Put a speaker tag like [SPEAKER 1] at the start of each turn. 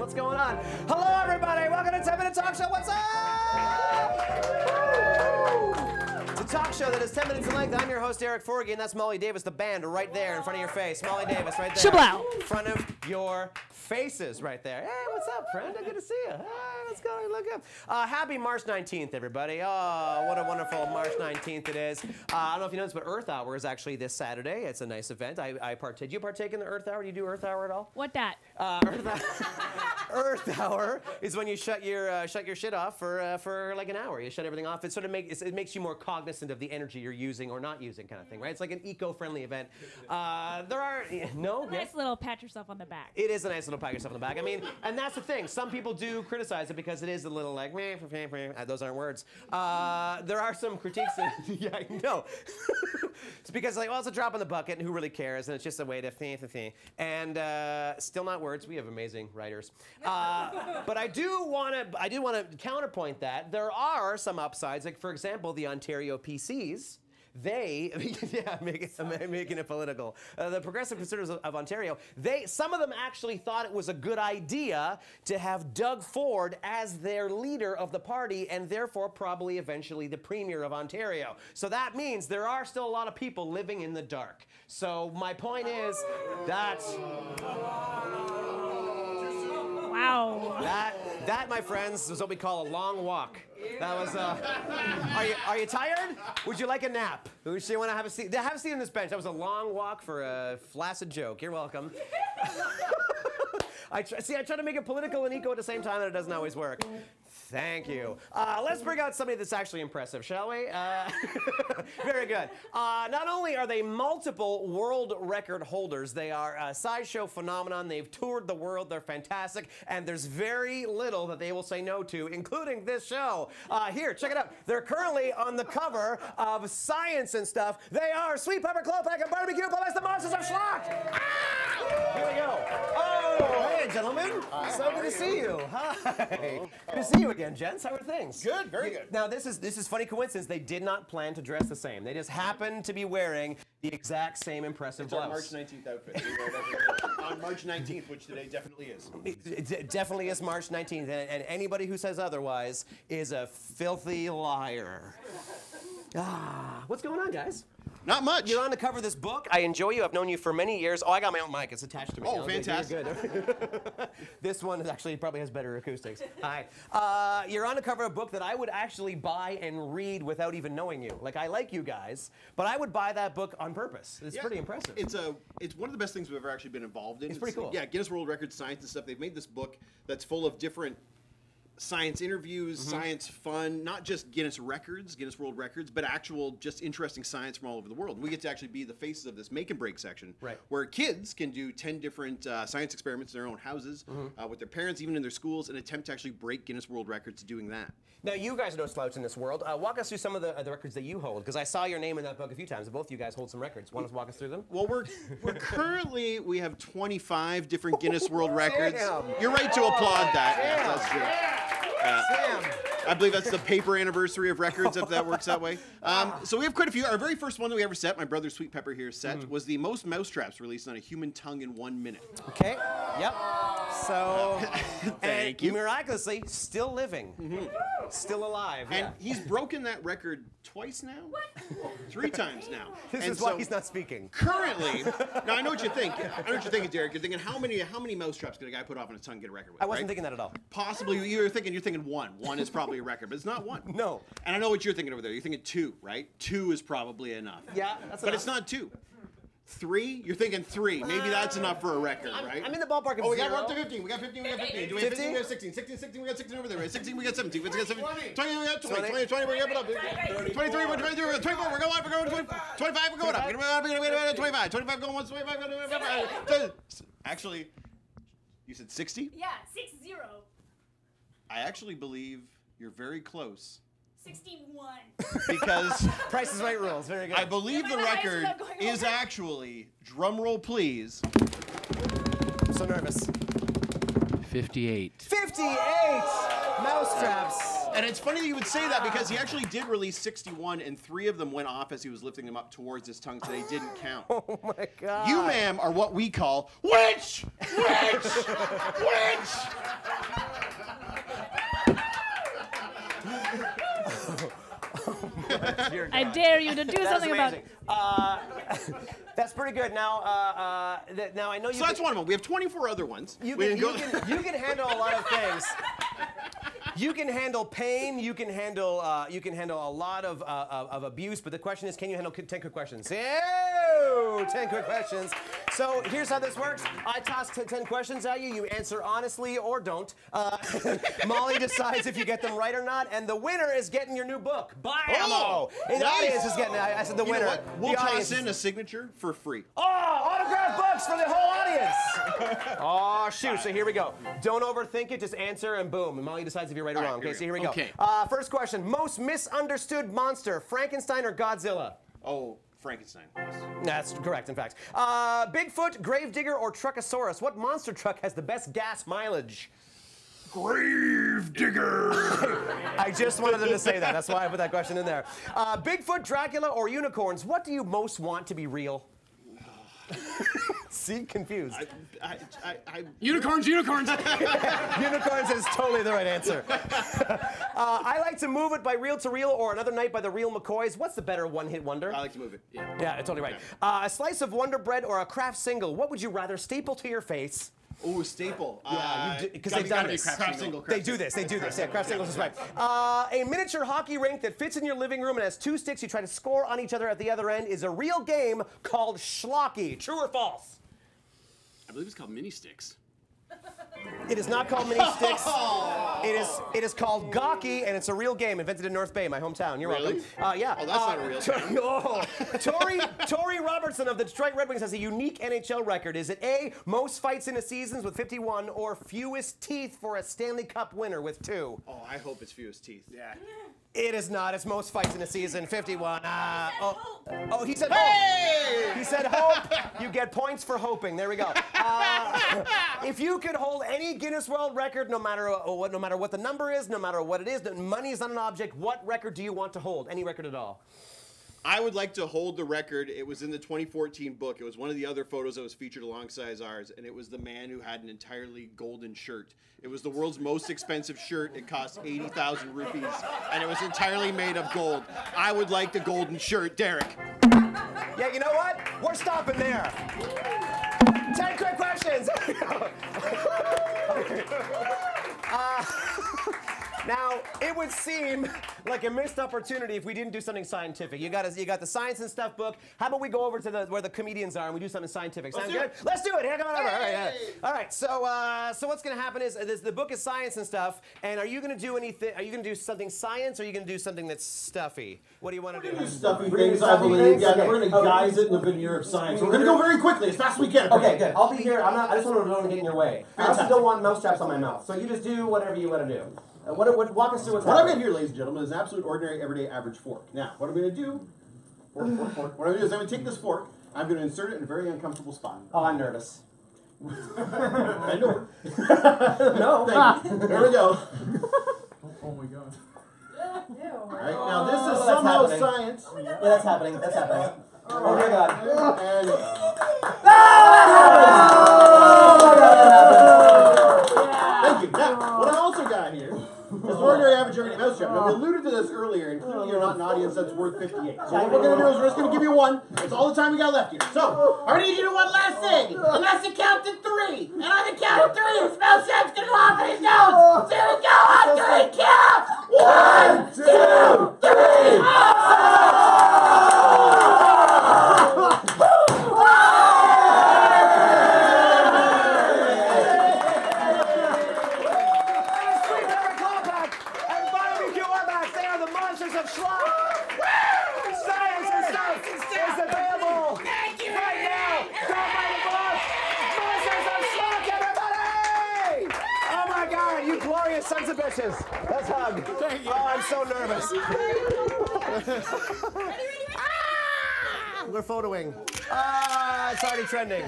[SPEAKER 1] What's going on? Hello, everybody. Welcome to 10 Minute Talk Show. What's up? It's a talk show that is 10 minutes in length. I'm your host, Eric Forgy, and that's Molly Davis, the band, right there in front of your face. Molly Davis, right there.
[SPEAKER 2] Shablow.
[SPEAKER 1] In front of your faces, right there. Hey, what's up, friend? Good to see you. Hey, let's go. Look up. Happy March 19th, everybody. Oh, what a wonderful March 19th it is. I don't know if you know this, but Earth Hour is actually this Saturday. It's a nice event. I partake. Do you partake in the Earth Hour? Do you do Earth Hour at all?
[SPEAKER 2] What that?
[SPEAKER 1] Earth Hour is when you shut your shit off for like an hour. You shut everything off. It sort of makes you more cognizant of the energy you're using or not using, kind of thing, right? It's like an eco-friendly event. There are
[SPEAKER 2] Nice little pat yourself on the back.
[SPEAKER 1] It is a nice little pat yourself on the back. I mean, and that's the thing. Some people do criticize it because it is a little like meh, those aren't words. There are some critiques. Yeah, I know. It's because like, well, it's a drop in the bucket, and who really cares? And it's just a way to and still not words. We have amazing writers. But I do want to counterpoint that there are some upsides. Like for example, the Ontario PCs. Making it political. The Progressive Conservatives of Ontario, some of them actually thought it was a good idea to have Doug Ford as their leader of the party and therefore probably eventually the Premier of Ontario. So that means there are still a lot of people living in the dark. So my point is that...
[SPEAKER 2] Wow.
[SPEAKER 1] That, my friends, is what we call a long walk. That was, are you tired? Would you like a nap? Would you want to have a seat? Have a seat on this bench. That was a long walk for a flaccid joke. You're welcome. I try to make it political and eco at the same time, and it doesn't always work. Thank you. Let's bring out somebody that's actually impressive, shall we? Very good. Not only are they multiple world record holders, they are a Sideshow phenomenon. They've toured the world. They're fantastic. And there's very little that they will say no to, including this show. Here, check it out. They're currently on the cover of Science and Stuff. They are Sweet Pepper, Klopek, and Burnaby, as the Monsters of Schlock. Here we go. Oh, hey, gentlemen. So good to see you. Hi. Good to see you again, gents. How are things?
[SPEAKER 3] Good, very good.
[SPEAKER 1] Now, this is funny coincidence. They did not plan to dress the same. They just happened to be wearing the exact same impressive blouse.
[SPEAKER 3] It's our March 19th outfit. On March 19th, which today definitely is.
[SPEAKER 1] It definitely is March 19th, and anybody who says otherwise is a filthy liar. What's going on, guys?
[SPEAKER 3] Not much.
[SPEAKER 1] You're on the cover of this book. I enjoy you. I've known you for many years. Oh, I got my own mic. It's attached to me.
[SPEAKER 3] Oh, fantastic.
[SPEAKER 1] Good. This one probably has better acoustics. Hi. You're on the cover of a book that I would actually buy and read without even knowing you. Like, I like you guys, but I would buy that book on purpose. It's pretty impressive.
[SPEAKER 3] It's one of the best things we've ever actually been involved in.
[SPEAKER 1] It's pretty cool.
[SPEAKER 3] Yeah, Guinness World Records, science and stuff. They've made this book that's full of different science interviews, science fun, not just Guinness World Records, but actual just interesting science from all over the world. And we get to actually be the faces of this make and break section, where kids can do 10 different science experiments in their own houses, with their parents, even in their schools, and attempt to actually break Guinness World Records doing that.
[SPEAKER 1] Now, you guys are no slouch in this world. Walk us through some of the records that you hold, because I saw your name in that book a few times. Both of you guys hold some records. Want to walk us through them?
[SPEAKER 3] Well, we're currently, we have 25 different Guinness World Records. You're right to applaud that.
[SPEAKER 1] Damn.
[SPEAKER 3] That's true. I believe that's the paper anniversary of records, if that works that way. So we have quite a few. Our very first one that we ever set, my brother Sweet Pepper here set, was the most mousetraps released on a human tongue in 1 minute.
[SPEAKER 1] Okay. Yep. So,
[SPEAKER 3] Thank you.
[SPEAKER 1] Miraculously, still living. Still alive.
[SPEAKER 3] And he's broken that record twice now? What? 3 times now.
[SPEAKER 1] This is why he's not speaking.
[SPEAKER 3] Currently, now I know what you think. I know what you're thinking, Derek. You're thinking, how many mousetraps could a guy put off on his tongue and get a record with?
[SPEAKER 1] I wasn't thinking that at all.
[SPEAKER 3] Possibly, you're thinking 1. 1 is probably a record, but it's not 1.
[SPEAKER 1] No.
[SPEAKER 3] And I know what you're thinking over there. You're thinking 2, right? 2 is probably enough.
[SPEAKER 1] Yeah, that's
[SPEAKER 3] but
[SPEAKER 1] enough.
[SPEAKER 3] It's not 2. 3? You're thinking 3. Maybe that's enough for a record, right?
[SPEAKER 1] I'm in the ballpark of 0.
[SPEAKER 3] We got up to 15. We got 15. We got 15. Do we have 15? We have 16. 16. We got 16 over there. 16. We got 17. We got 17. 20. We got 20. 20. We're going up. 23. We're 23. We're 24. We're going up. We're going 25. We're going up. 25. 25 going once. 25 going 25. Actually, you said 60?
[SPEAKER 2] Yeah, 60.
[SPEAKER 3] I actually believe you're very close.
[SPEAKER 2] 61.
[SPEAKER 3] Because
[SPEAKER 1] Price is Right rules. Very good.
[SPEAKER 3] I believe the record is actually, drum roll please.
[SPEAKER 1] I'm so nervous.
[SPEAKER 4] 58.
[SPEAKER 1] 58 mousetraps.
[SPEAKER 3] And it's funny that you would say that because he actually did release 61, and 3 of them went off as he was lifting them up towards his tongue, so they didn't count.
[SPEAKER 1] Oh my God.
[SPEAKER 3] You, ma'am, are what we call witch! Witch! Witch!
[SPEAKER 2] I dare you to do something about
[SPEAKER 1] amazing.
[SPEAKER 2] it.
[SPEAKER 1] That's pretty good. Now, now I know you.
[SPEAKER 3] So that's one of them. We have 24 other ones.
[SPEAKER 1] You
[SPEAKER 3] We
[SPEAKER 1] can,
[SPEAKER 3] didn't
[SPEAKER 1] you,
[SPEAKER 3] go-
[SPEAKER 1] can, you can handle a lot of things. You can handle pain. You can handle a lot of abuse. But the question is, can you handle 10 quick questions? Ew, 10 quick questions. So here's how this works. I toss 10 questions at you. You answer honestly or don't. Molly decides if you get them right or not, and the winner is getting your new book. Bye-mo! The
[SPEAKER 3] nice.
[SPEAKER 1] audience is getting. I said the
[SPEAKER 3] You
[SPEAKER 1] winner.
[SPEAKER 3] know what? We'll
[SPEAKER 1] The
[SPEAKER 3] toss
[SPEAKER 1] audience
[SPEAKER 3] in a signature for free.
[SPEAKER 1] Oh, autographed books for the whole audience. Oh, shoot. So here we go. Don't overthink it. Just answer and boom. And Molly decides if you're right or
[SPEAKER 3] All right,
[SPEAKER 1] wrong.
[SPEAKER 3] here
[SPEAKER 1] Okay,
[SPEAKER 3] we
[SPEAKER 1] so here we
[SPEAKER 3] go.
[SPEAKER 1] go.
[SPEAKER 3] Okay.
[SPEAKER 1] First question. Most misunderstood monster, Frankenstein or Godzilla?
[SPEAKER 3] Oh, Frankenstein.
[SPEAKER 1] That's correct, in fact. Bigfoot, Gravedigger, or Truckosaurus? What monster truck has the best gas mileage?
[SPEAKER 3] Gravedigger!
[SPEAKER 1] I just wanted them to say that. That's why I put that question in there. Bigfoot, Dracula, or unicorns? What do you most want to be real? See, confused.
[SPEAKER 3] Unicorns, unicorns!
[SPEAKER 1] Unicorns is totally the right answer. I like to move it by Reel to Reel or Another Night by the Real McCoys. What's the better one-hit wonder?
[SPEAKER 3] I like to move it. Yeah.
[SPEAKER 1] Yeah, it's totally right. A slice of Wonder Bread or a Kraft single. What would you rather staple to your face?
[SPEAKER 3] Oh, staple.
[SPEAKER 1] Because they've done this.
[SPEAKER 3] Kraft single.
[SPEAKER 1] They do this. They do this. Yeah, Kraft singles is right. A miniature hockey rink that fits in your living room and has 2 sticks you try to score on each other at the other end is a real game called Schlocky. True or false?
[SPEAKER 4] I believe it's called mini sticks.
[SPEAKER 1] It is not called mini sticks. It is called Gawky, and it's a real game invented in North Bay, my hometown. You're
[SPEAKER 3] Really?
[SPEAKER 1] welcome. Yeah.
[SPEAKER 3] Oh, that's not a real game.
[SPEAKER 1] Torrey Robertson of the Detroit Red Wings has a unique NHL record. Is it A, most fights in a season with 51, or fewest teeth for a Stanley Cup winner with 2?
[SPEAKER 3] Oh, I hope it's fewest teeth.
[SPEAKER 4] Yeah.
[SPEAKER 1] It is not. It's most fights in a season, 51. He said
[SPEAKER 3] Hey!
[SPEAKER 1] hope. He said hope. You get points for hoping. There we go. If you could hold any Guinness World Record, no matter what the number is, no matter what it is, money is not an object, what record do you want to hold? Any record at all?
[SPEAKER 3] I would like to hold the record. It was in the 2014 book. It was one of the other photos that was featured alongside ours, and it was the man who had an entirely golden shirt. It was the world's most expensive shirt. It cost 80,000 rupees, and it was entirely made of gold. I would like the golden shirt, Derek.
[SPEAKER 1] Yeah, you know what? We're stopping there. 10 quick questions. Now, it would seem like a missed opportunity if we didn't do something scientific. You got the Science and Stuff book. How about we go over to where the comedians are and we do something scientific? Sound good? Let's do it. Here, come on over. All right, yeah. All right. So what's going to happen is the book is Science and Stuff. And are you going to do anything? Are you going to do something science, or are you going to do something that's stuffy? What do you want to do?
[SPEAKER 5] Stuffy things, I believe. Yeah, we're going to guise it in the veneer of science. We're going to go very quickly, as fast as we can.
[SPEAKER 6] Okay, good. I'll be here. I just don't get in your way. I also don't want mouse traps on my mouth. So you just do whatever you want to do. Walk us through what's
[SPEAKER 5] What I've got
[SPEAKER 6] happening.
[SPEAKER 5] here, ladies and gentlemen, is an absolute ordinary, everyday, average fork. Now, what I'm going to do, what I'm going to do is I'm going to take this fork, I'm going to insert it in a very uncomfortable spot.
[SPEAKER 6] Oh, I'm nervous.
[SPEAKER 5] I know.
[SPEAKER 6] No.
[SPEAKER 5] Thank you. There we go.
[SPEAKER 7] Oh my god.
[SPEAKER 5] All right, now this is
[SPEAKER 6] that's
[SPEAKER 5] somehow
[SPEAKER 6] happening.
[SPEAKER 5] science.
[SPEAKER 6] Yeah, that's happening. That's happening. Oh, dear God.
[SPEAKER 5] And thank you. Now, what I also got here is ordinary, average, everyday mouse trap. Now, we alluded to this earlier, and clearly you're not an audience that's worth 58. So what we're going to do is we're just going to give you 1. That's all the time we got left here. So, I need you to do one last thing, and that's to count to 3. And on the count of 3, the mouse trap's going to go off on his nose. So here we go, on 3, count! 1, 2, 3.
[SPEAKER 1] Sweet Mary Klopek and Burnaby Orbax. They are the Monsters of Schlock. Science and Stuff is available right now. Go buy the book. Monsters of Schlock, everybody! Oh my God, you glorious sons of bitches. Let's hug. Oh, I'm so nervous. We're photoing. It's already trending.